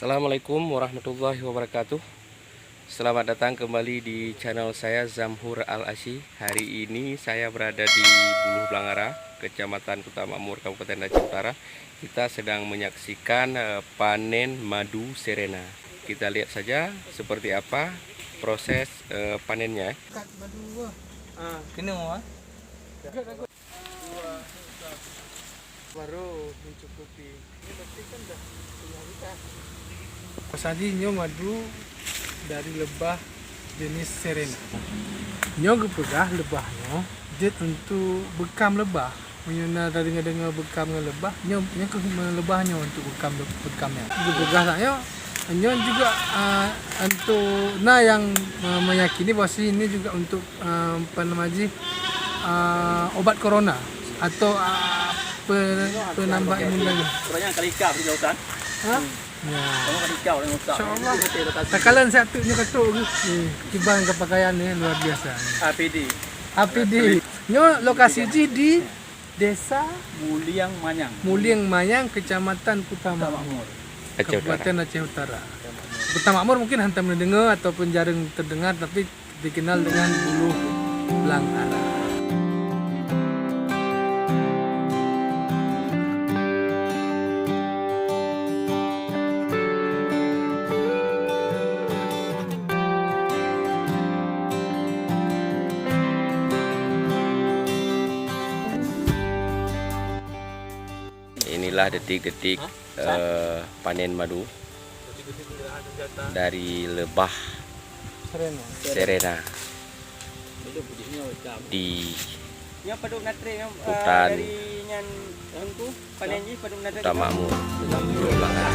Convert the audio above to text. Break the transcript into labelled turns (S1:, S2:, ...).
S1: Assalamualaikum warahmatullahi wabarakatuh. Selamat datang kembali di channel saya Zamhur Al-Asy. Hari ini saya berada di Buluh Blangara, Kecamatan Kota Makmur, Kabupaten Aceh Utara. Kita sedang menyaksikan panen madu serena. Kita lihat saja seperti apa proses panennya.
S2: Baru mencukupi. Ini berarti kan udah punya kita. Pasalnya madu dari lebah jenis serena. Nyo gepegah lebahnya, dia untuk bekam lebah. Menyuna dari dengar bekam lebah, nyo ke lebahnya untuk bekamnya. Gepegah saya, nyo juga untuk yang meyakini bahwa ini juga untuk obat corona atau penambah imun lagi.
S3: Kurangnya kali kau di lautan.
S2: Hah? Ya.
S3: Kamu kali kau di lautan.
S2: Insyaallah. Takalan satunya ketuk kibang kepakaian ni luar biasa. APD. Nyo lokasi di Desa
S3: Muliang Manyang.
S2: Muliang Manyang, Kecamatan Kota Makmur, Kabupaten Aceh Utara. Kota Makmur mungkin hantam mendengar ataupun jarang terdengar, tapi dikenal dengan Buluh Blangara.
S1: Inilah detik-detik panen madu dari lebah serena di
S3: Yang paduk natre yang
S1: hutan
S3: dari nyan tu panen ji paduk natre.
S1: Kota Makmur, Buluh Blangara.